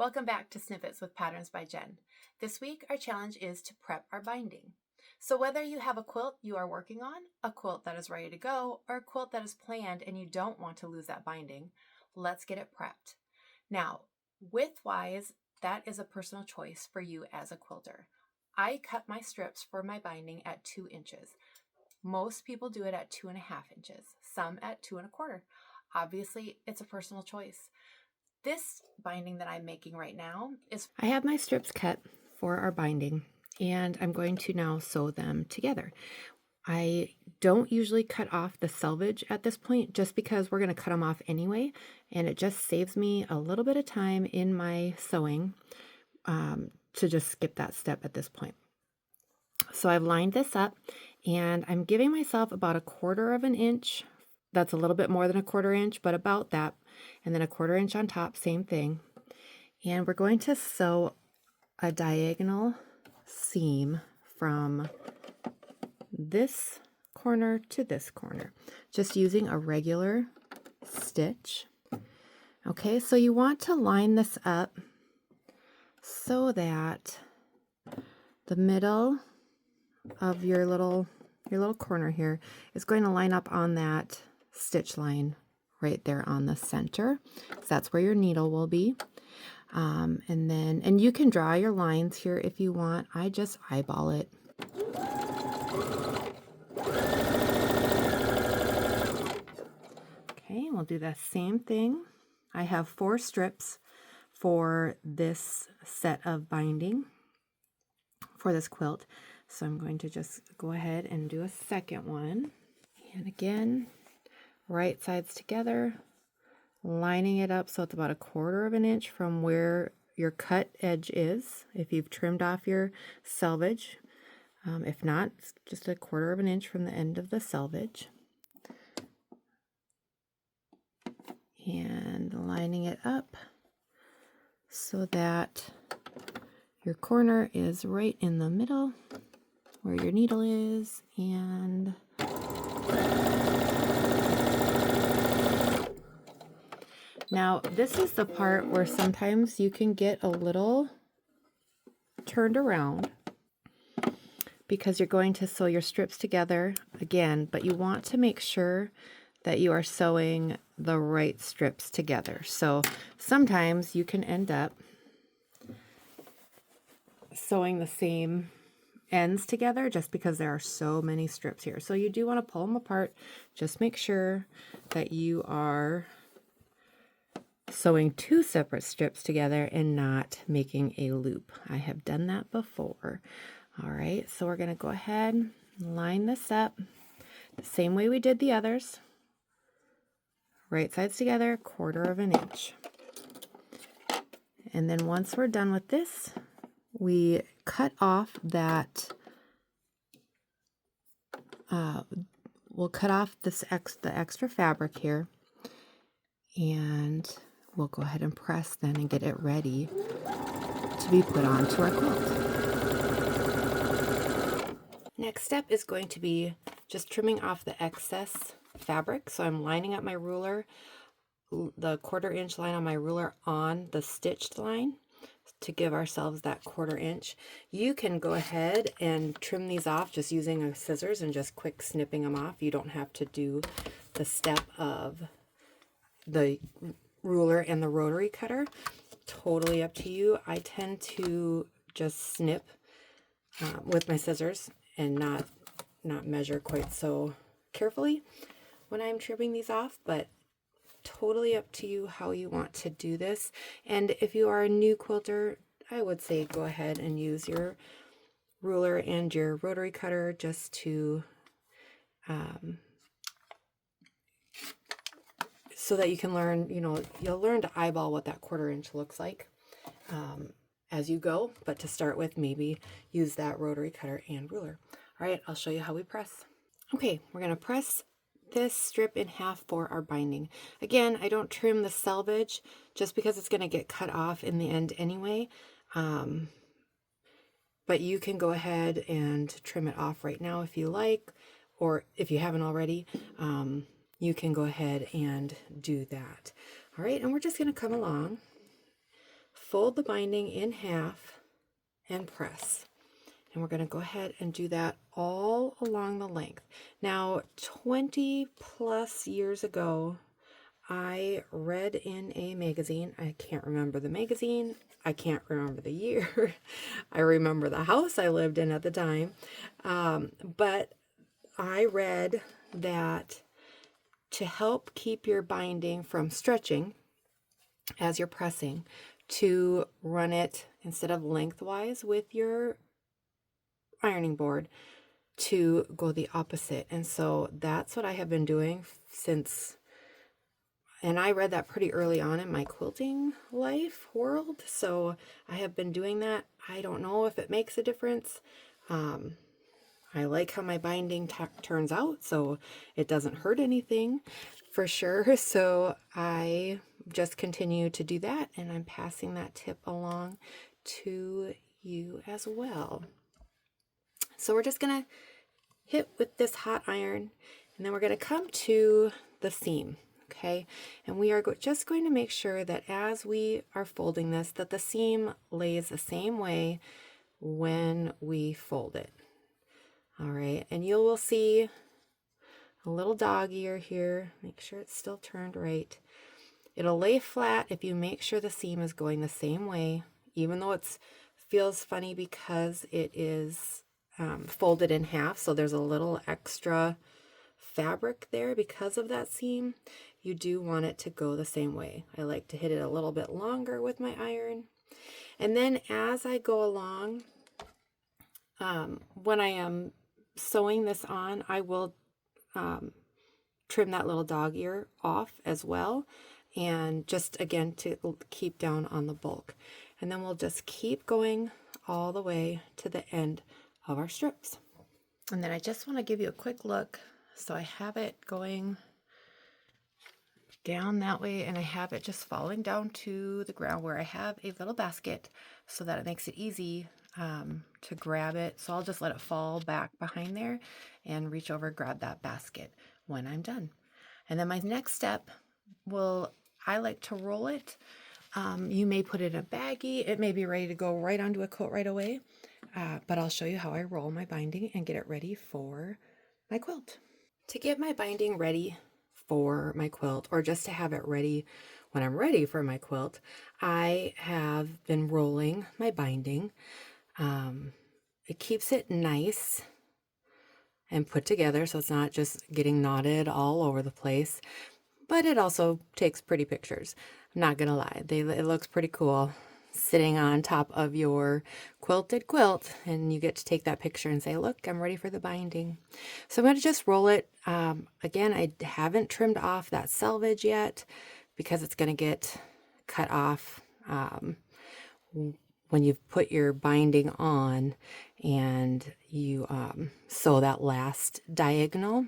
Welcome back to Snippets with Patterns by Jen. This week our challenge is to prep our binding. So whether you have a quilt you are working on, a quilt that is ready to go, or a quilt that is planned and you don't want to lose that binding, let's get it prepped. Now, width-wise, that is a personal choice for you as a quilter. I cut my strips for my binding at 2 inches. Most people do it at 2.5 inches, some at 2 1/4. Obviously, it's a personal choice. This binding that I'm making right now is... I have my strips cut for our binding, and I'm going to now sew them together. I don't usually cut off the selvage at this point just because we're going to cut them off anyway, and it just saves me a little bit of time in my sewing to just skip that step at this point. So I've lined this up, and I'm giving myself about 1/4 inch. That's a little bit more than 1/4 inch, but about that. And then 1/4 inch on top, same thing. And we're going to sew a diagonal seam from this corner to this corner, just using a regular stitch. Okay, so you want to line this up so that the middle of your little corner here is going to line up on that stitch line right there on the center. So that's where your needle will be. And you can draw your lines here if you want. I just eyeball it. Okay, we'll do the same thing. I have 4 strips for this set of binding for this quilt. So I'm going to just go ahead and do a second one. And again, right sides together, lining it up so it's about 1/4 inch from where your cut edge is, if you've trimmed off your selvage. If not, it's just 1/4 inch from the end of the selvage. And lining it up so that your corner is right in the middle where your needle is, and now this is the part where sometimes you can get a little turned around because you're going to sew your strips together again, but you want to make sure that you are sewing the right strips together. So sometimes you can end up sewing the same ends together just because there are so many strips here. So you do want to pull them apart. Just make sure that you are sewing 2 separate strips together and not making a loop. I have done that before. All right, so we're going to go ahead and line this up the same way we did the others. Right sides together, 1/4 inch. And then once we're done with this, we cut off that, we'll cut off this the extra fabric here, and we'll go ahead and press then and get it ready to be put onto our quilt. Next step is going to be just trimming off the excess fabric. So I'm lining up my ruler, the 1/4 inch line on my ruler on the stitched line to give ourselves that 1/4 inch. You can go ahead and trim these off just using a scissors and just quick snipping them off. You don't have to do the step of the ruler and the rotary cutter. Totally up to you. I tend to just snip with my scissors and not measure quite so carefully when I'm trimming these off, but totally up to you how you want to do this. And if you are a new quilter, I would say go ahead and use your ruler and your rotary cutter just to so that you can learn, you'll learn to eyeball what that 1/4 inch looks like as you go, but to start with, maybe use that rotary cutter and ruler. All right, I'll show you how we press. Okay, we're going to press this strip in half for our binding. Again, I don't trim the selvage just because it's going to get cut off in the end anyway. But you can go ahead and trim it off right now if you like, or if you haven't already, you can go ahead and do that. All right, and we're just going to come along fold the binding in half and press. And we're going to go ahead and do that all along the length. Now, 20 plus years ago, I read in a magazine. I can't remember the magazine. I can't remember the year. I remember the house I lived in at the time. But I read that to help keep your binding from stretching as you're pressing, to run it instead of lengthwise with your ironing board, to go the opposite. And so that's what I have been doing since, and I read that pretty early on in my quilting life world. So I have been doing that. I don't know if it makes a difference. I like how my binding turns out, so it doesn't hurt anything for sure. So I just continue to do that, and I'm passing that tip along to you as well. So we're just going to hit with this hot iron, and then we're going to come to the seam, okay? And we are just going to make sure that as we are folding this, that the seam lays the same way when we fold it. All right, and you will see a little dog ear here. Make sure it's still turned right. It'll lay flat if you make sure the seam is going the same way, even though it feels funny because it is folded in half, so there's a little extra fabric there because of that seam. You do want it to go the same way. I like to hit it a little bit longer with my iron. And then as I go along, when I am sewing this on, I will trim that little dog ear off as well, and just again to keep down on the bulk. And then we'll just keep going all the way to the end of our strips. And then I just want to give you a quick look. So I have it going down that way, and I have it just falling down to the ground where I have a little basket so that it makes it easy to grab it. So I'll just let it fall back behind there and reach over, grab that basket when I'm done. And then my next step I like to roll it. You may put it in a baggie. It may be ready to go right onto a coat right away, but I'll show you how I roll my binding and get it ready for my quilt. To get my binding ready for my quilt, or just to have it ready when I'm ready for my quilt, I have been rolling my binding. It keeps it nice and put together, so it's not just getting knotted all over the place, but it also takes pretty pictures. I'm not gonna lie, it looks pretty cool sitting on top of your quilted quilt, and you get to take that picture and say, look, I'm ready for the binding. So I'm going to just roll it. Again, I haven't trimmed off that selvage yet because it's going to get cut off when you've put your binding on and you sew that last diagonal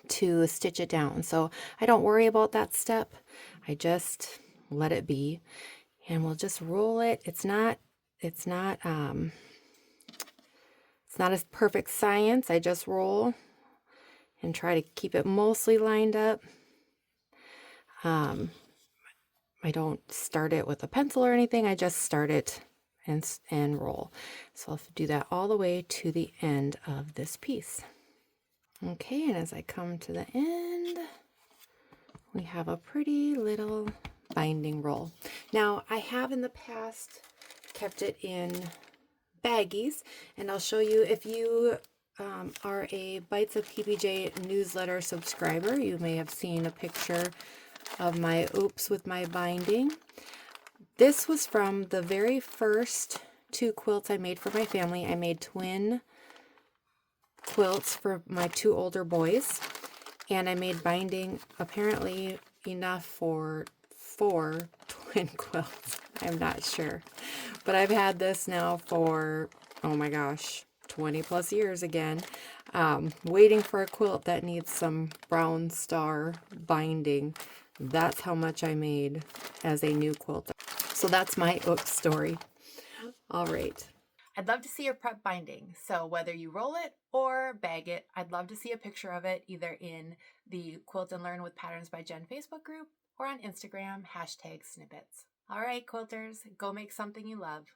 to stitch it down. So I don't worry about that step. I just let it be. And we'll just roll it. It's not a perfect science. I just roll and try to keep it mostly lined up. I don't start it with a pencil or anything. I just start it and roll. So I'll do that all the way to the end of this piece. Okay, and as I come to the end, we have a pretty little binding roll. Now, I have in the past kept it in baggies, and I'll show you. If you are a Bites of PPJ newsletter subscriber, you may have seen a picture of my oops with my binding. This was from the very first 2 quilts I made for my family. I made twin quilts for my 2 older boys, and I made binding apparently enough for 4 twin quilts. I'm not sure, but I've had this now for, oh my gosh, 20 plus years again, waiting for a quilt that needs some brown star binding. That's how much I made as a new quilter. So that's my oops story. All right. I'd love to see your prep binding. So whether you roll it or bag it, I'd love to see a picture of it either in the Quilt and Learn with Patterns by Jen Facebook group or on Instagram, #Snippets. All right, quilters, go make something you love.